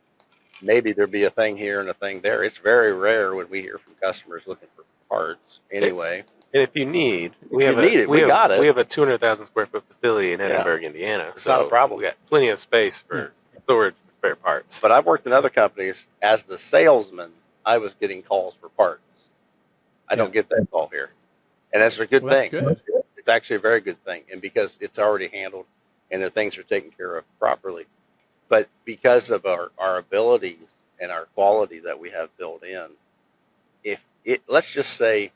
Maybe there'll be a thing here and a thing there. It's very rare when we hear from customers looking for parts anyway. And if you need, we got it. We have a 200,000 square foot facility in Edinburgh, Indiana. It's not a problem. We got plenty of space for storage for spare parts. But I've worked in other companies as the salesman. I was getting calls for parts. I don't get that call here, and that's a good thing. That's good. It's actually a very good thing, and because it's already handled and the things are taken care of properly. But because of our abilities and our quality that we have built in, let's just say,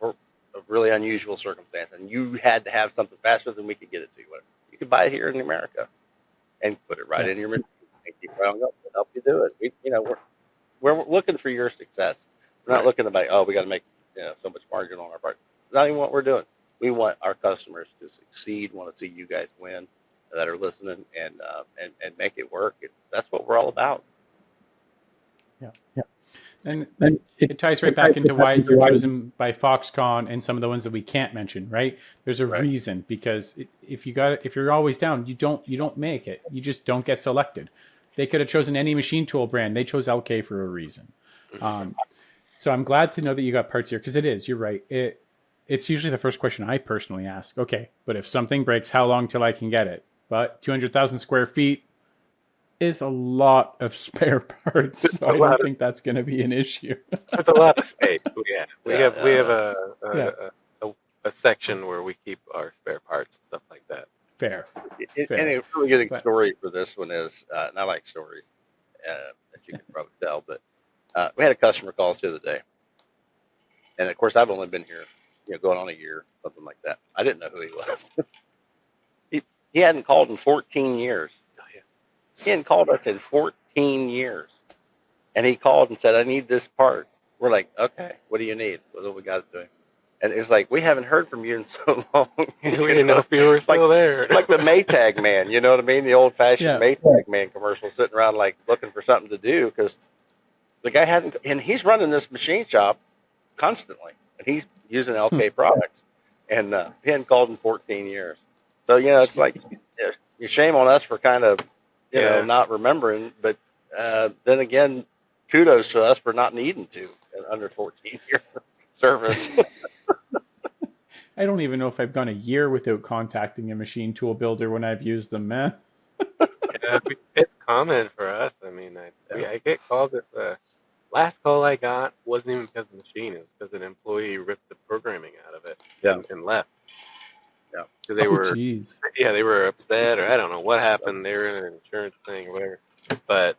for a really unusual circumstance, and you had to have something faster than we could get it to you, you could buy it here in America and put it right in your machine and keep right on going and help you do it. We're looking for your success. We're not looking to make, we got to make so much margin on our part. It's not even what we're doing. We want our customers to succeed. Want to see you guys win that are listening, and make it work. That's what we're all about. Yeah. And it ties right back into why you're chosen by Foxconn and some of the ones that we can't mention, right? There's a reason, because if you're always down, you don't make it. You just don't get selected. They could have chosen any machine tool brand. They chose LK for a reason. So I'm glad to know that you got parts here, because you're right. It's usually the first question I personally ask. Okay, but if something breaks, how long till I can get it? But 200,000 square feet is a lot of spare parts. So I don't think that's going to be an issue. It's a lot of space. We have a section where we keep our spare parts and stuff like that. Fair. And a really good story for this one is, and I like stories, that you can probably tell, but we had a customer call us the other day. And of course, I've only been here, going on a year, something like that. I didn't know who he was. He hadn't called in 14 years. He hadn't called us in 14 years. And he called and said, I need this part. We're like, okay, what do you need? What do we got it doing? And it's like, we haven't heard from you in so long. We didn't know if you were still there. Like the Maytag man, you know what I mean? The old-fashioned Maytag man commercial, sitting around like looking for something to do, because the guy hadn't, and he's running this machine shop constantly, and he's using LK products, and he hadn't called in 14 years. So, it's like, you shame on us for kind of, not remembering, but then again, kudos to us for not needing to under 14-year service. I don't even know if I've gone a year without contacting a machine tool builder when I've used them, man. It's common for us. I mean, I get called. The last call I got wasn't even because of the machine. It was because an employee ripped the programming out of it and left. Yeah, because they were upset, or I don't know what happened. They were in an insurance thing or whatever, but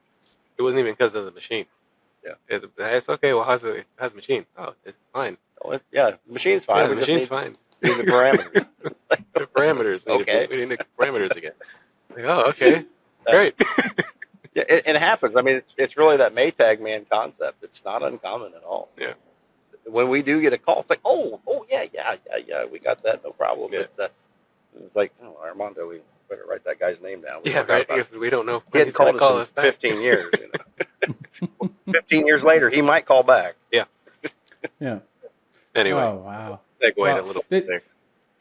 it wasn't even because of the machine. Yeah, it's okay. Well, how's the machine? Oh, it's fine. Oh, the machine's fine. The machine's fine. need the parameters. The parameters. Okay. We need the parameters again. Like, oh, okay. Great. Yeah, it happens. I mean, it's really that Maytag man concept. It's not uncommon at all. Yeah. When we do get a call, it's like, oh, yeah, we got that, no problem. Yeah. It's like, oh, Armando, we better write that guy's name down. We Yeah, forgot right. about it. Because we don't know He when hadn't he's going called to us call in us back. 15 years. 15 years later, he might call back. Yeah. Anyway, Oh, wow. segued Well, a little bit there.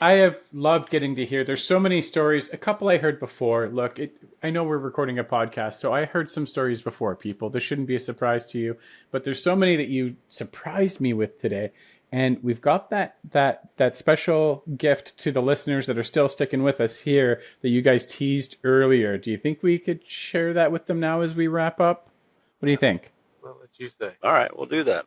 I have loved getting to hear. There's so many stories. A couple I heard before. Look, I know we're recording a podcast, so I heard some stories before, people. This shouldn't be a surprise to you, but there's so many that you surprised me with today. And we've got that special gift to the listeners that are still sticking with us here that you guys teased earlier. Do you think we could share that with them now as we wrap up? What do you think? Well, let you say. All right, we'll do that.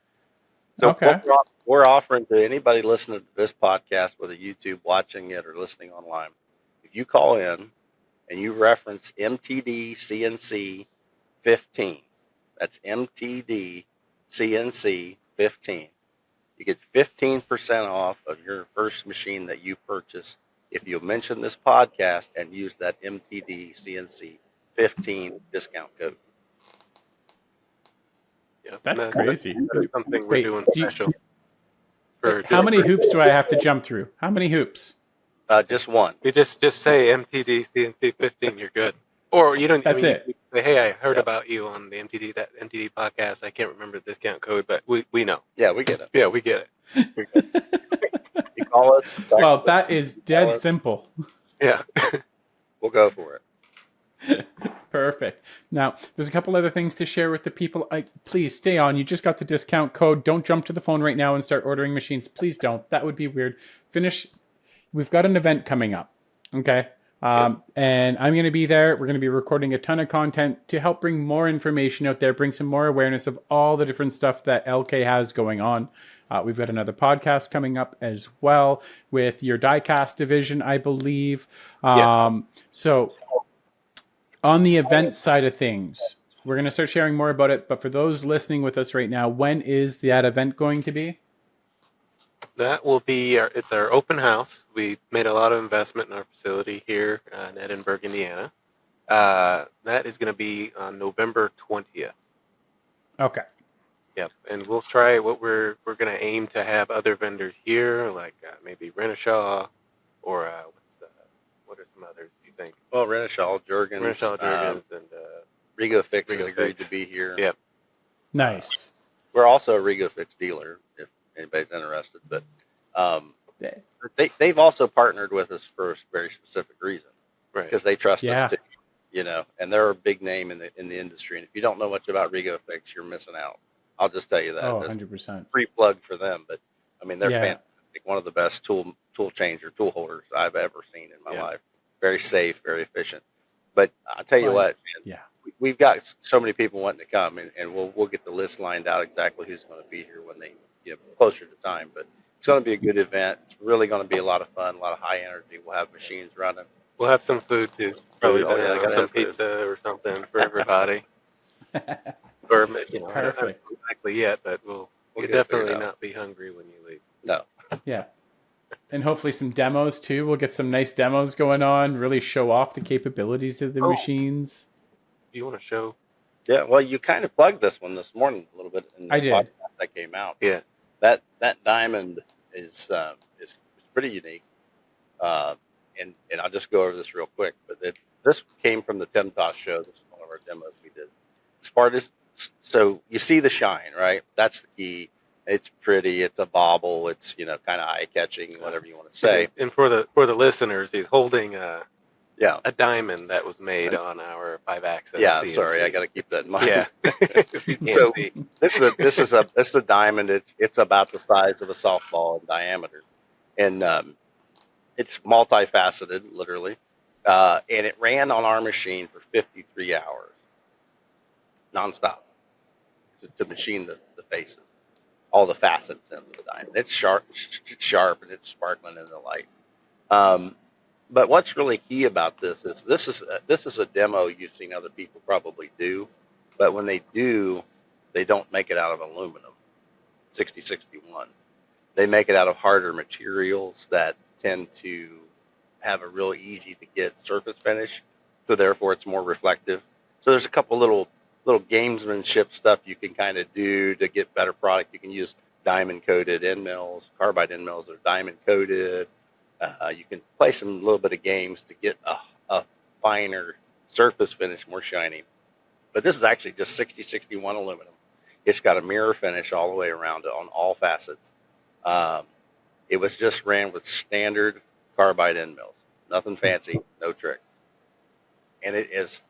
So Okay. what we're offering to anybody listening to this podcast, whether YouTube watching it or listening online, if you call in and you reference MTDCNC 15, that's MTDCNC 15, you get 15% off of your first machine that you purchase if you mention this podcast and use that MTDCNC 15 discount code. Yeah, That's and crazy. That is something we're Wait, doing do you- special. For How many hoops do I have to jump through? How many hoops? Just one. You just say MTD CNC 15, you're good. Or you don't. That's it. You say, hey, I heard Yep. about you on the MTD podcast. I can't remember the discount code, but we know. Yeah, we get it. Yeah, we get it. You call us. Well, that is dead simple. Yeah. We'll go for it. Perfect. Now, there's a couple other things to share with the people. Please stay on. You just got the discount code. Don't jump to the phone right now and start ordering machines. Please don't. That would be weird. Finish. We've got an event coming up. Okay. And I'm going to be there. We're going to be recording a ton of content to help bring more information out there, bring some more awareness of all the different stuff that LK has going on. We've got another podcast coming up as well with your diecast division, I believe. So on the event side of things, we're going to start sharing more about it. But for those listening with us right now, when is that event going to be? That will be it's our open house. We made a lot of investment in our facility here in Edinburgh, Indiana. That is going to be on November 20th. Okay. Yep, and we'll try what we're going to aim to have other vendors here, like maybe Renishaw, or what are some others? Do you think? Well, Renishaw, Jurgens, Renishaw, Jurgens, and Rego-Fix has agreed Rego-Fix. to be here. Yep. Nice. We're also a Rego-Fix dealer, if anybody's interested. But they've also partnered with us for a very specific reason, right. because they trust Yeah. us too. And they're a big name in the industry. And if you don't know much about Rego-Fix, you're missing out. I'll just tell you that. Oh, That's 100%. free plug for them. But I mean, they're Yeah. fantastic. One of the best tool holders I've ever seen in my life. Very safe, very efficient. But I'll tell you what, man, Yeah. we've got so many people wanting to come, and we'll get the list lined out exactly who's going to be here when they closer to time. But it's going to be a good event. It's really going to be a lot of fun, a lot of high energy. We'll have machines running. We'll have some food too. Probably Oh, yeah, gotta some have food. pizza or something for everybody. Or not Perfect. exactly yet, but we'll get it definitely figured out. not be hungry when you leave. No. Yeah. And hopefully some demos too. We'll get some nice demos going on, really show off the capabilities of the machines. Do you want to show? Yeah, well, you kind of plugged this one this morning a little bit in the I did. podcast that came out. Yeah. That diamond is pretty unique. And I'll just go over this real quick. But this came from the Timtos show. This is one of our demos we did. This part is, so you see the shine, right? That's the key. It's pretty. It's a bobble. It's kind of eye catching, whatever you want to say. And for the listeners, he's holding a diamond that was made on our 5-axis. Yeah, CNC. sorry, I got to keep that in mind. Yeah. If you can't So see. this is a diamond. It's about the size of a softball in diameter, and it's multifaceted, literally, and it ran on our machine for 53 hours, nonstop, to machine the faces, all the facets in the diamond. It's sharp, and it's sparkling in the light. But what's really key about this is a demo you've seen other people probably do, but when they do, they don't make it out of aluminum, 6061. They make it out of harder materials that tend to have a real easy to get surface finish, so therefore it's more reflective. So there's a couple little gamesmanship stuff you can kind of do to get better product. You can use diamond coated end mills, carbide end mills that are diamond coated. You can play some little bit of games to get a finer surface finish, more shiny. But this is actually just 6061 aluminum. It's got a mirror finish all the way around it on all facets. It was just ran with standard carbide end mills, nothing fancy, no tricks. And it is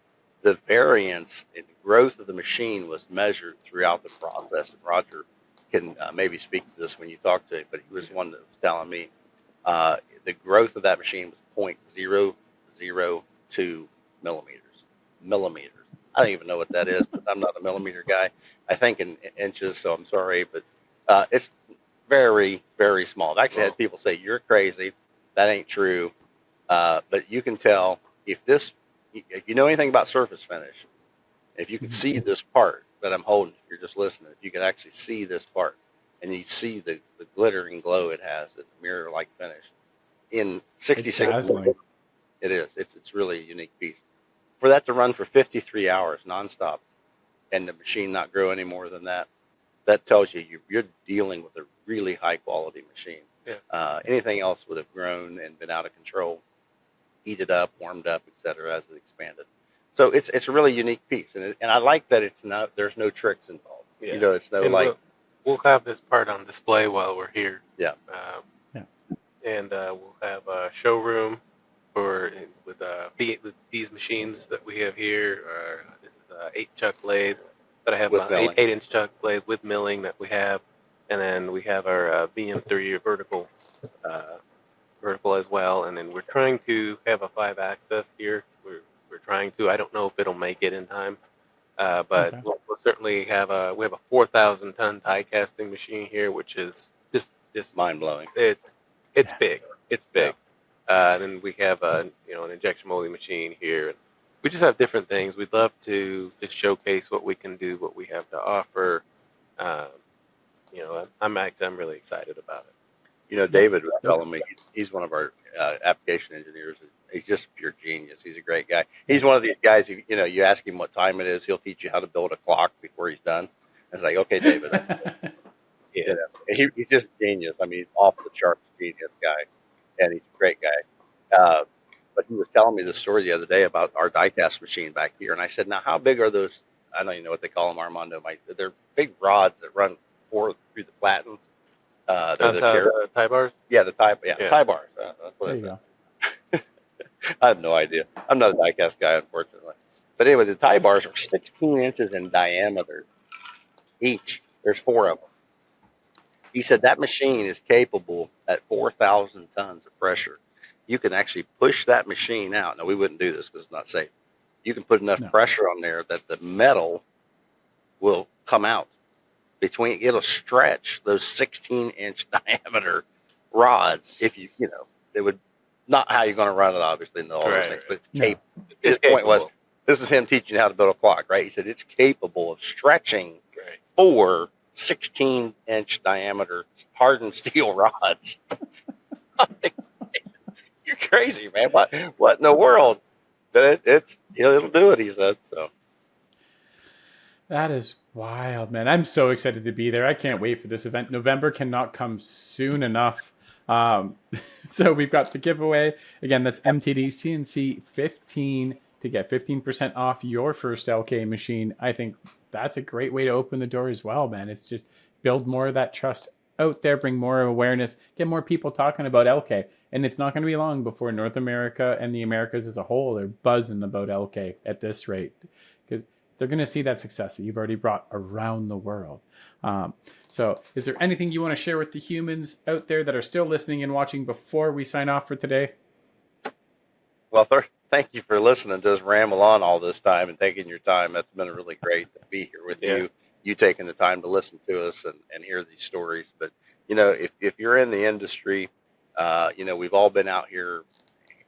the variance in growth of the machine was measured throughout the process. And Roger can maybe speak to this when you talk to him, but he was one that was telling me the growth of that machine was 0.002 millimeters. I don't even know what that is, but I'm not a millimeter guy. I think in inches, so I'm sorry, but it's very, very small. I've actually had people say, "You're crazy. That ain't true." But you can tell if you know anything about surface finish, if you can see this part that I'm holding, if you're just listening, if you can actually see this part and you see the glittering glow it has, the mirror-like finish in 66. It is. It's really a unique piece. For that to run for 53 hours nonstop and the machine not grow any more than that, that tells you you're dealing with a really high quality machine. Yeah. Anything else would have grown and been out of control, heated up, warmed up, etc. as it expanded. So it's a really unique piece, and I like that there's no tricks involved. Yeah. It's no And like we'll have this part on display while we're here. Yeah. And we'll have a showroom with these machines that we have here. This is an 8-chuck lathe that I have, With milling. 8-inch chuck lathe with milling that we have, and then we have our BM3 vertical as well. And then we're trying to have a 5-axis here. We're trying to. I don't know if it'll make it in time, but Okay. we'll certainly have we have a 4,000-ton die casting machine here, which is just mind blowing. It's big. It's big. Then we have an injection molding machine here. We just have different things. We'd love to just showcase what we can do, what we have to offer. I'm really excited about it. David was telling me he's one of our application engineers. He's just a pure genius. He's a great guy. He's one of these guys who, you ask him what time it is, he'll teach you how to build a clock before he's done. It's like, okay, David. Yeah. He's just a genius. I mean, off the charts genius guy, and he's a great guy. But he was telling me the story the other day about our die cast machine back here, and I said, "Now, how big are those?" I don't even know what they call them, Armando. They're big rods that run through the platens. They're the tie bars. Yeah, tie bars. That's what There you go. I have no idea. I'm not a die cast guy, unfortunately. But anyway, the tie bars are 16 inches in diameter each. There's 4 of them. He said that machine is capable at 4,000 tons of pressure. You can actually push that machine out. Now, we wouldn't do this because it's not safe. You can put enough pressure on there that the metal will come out. It'll stretch those 16-inch diameter rods. If they would not how you're going to run it, obviously, and all those things. But it's capable. His point was, this is him teaching you how to build a clock, right? He said it's capable of stretching 4 16-inch diameter hardened steel rods. You're crazy, man. What in the world? But it'll do it, he said. So that is wild, man. I'm so excited to be there. I can't wait for this event. November cannot come soon enough. So we've got the giveaway. Again, that's MTDCNC 15 to get 15% off your first LK machine. I think that's a great way to open the door as well, man. It's just build more of that trust out there, bring more awareness, get more people talking about LK. And it's not going to be long before North America and the Americas as a whole are buzzing about LK at this rate, because they're going to see that success that you've already brought around the world. So is there anything you want to share with the humans out there that are still listening and watching before we sign off for today? Well, thank you for listening to us ramble on all this time and taking your time. That's been really great to be here with you taking the time to listen to us and hear these stories. But, if you're in the industry, we've all been out here.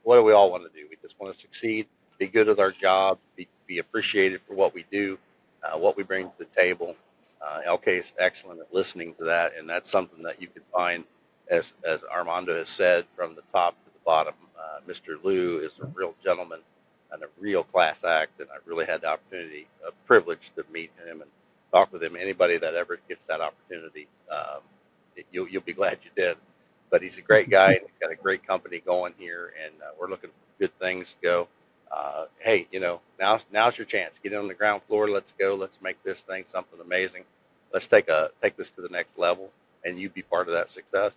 What do we all want to do? We just want to succeed, be good at our job, be appreciated for what we do, what we bring to the table. LK is excellent at listening to that, and that's something that you can find as Armando has said, from the top to the bottom, Mr. Liu is a real gentleman and a real class act, and I really had the opportunity, a privilege to meet him and talk with him. Anybody that ever gets that opportunity, you'll be glad you did. But he's a great guy, and he's got a great company going here, and we're looking for good things to go. Hey, now's your chance. Get in on the ground floor. Let's go. Let's make this thing something amazing. Let's take this to the next level, and you be part of that success.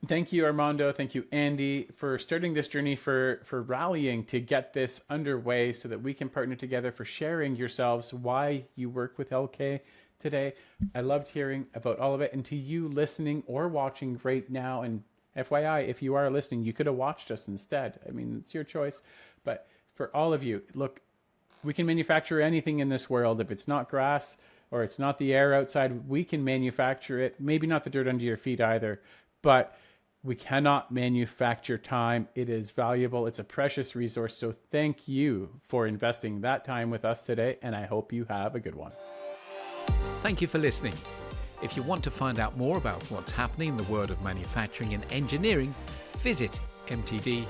Thank you, Armando. Thank you, Andy, for starting this journey, for rallying to get this underway so that we can partner together, for sharing yourselves, why you work with LK today. I loved hearing about all of it. And to you listening or watching right now, and FYI, if you are listening, you could have watched us instead. I mean, it's your choice. But for all of you, look, we can manufacture anything in this world. If it's not grass or it's not the air outside, we can manufacture it. Maybe not the dirt under your feet either, but we cannot manufacture time. It is valuable. It's a precious resource. So thank you for investing that time with us today, and I hope you have a good one. Thank you for listening. If you want to find out more about what's happening in the world of manufacturing and engineering, visit mtdcnc.com.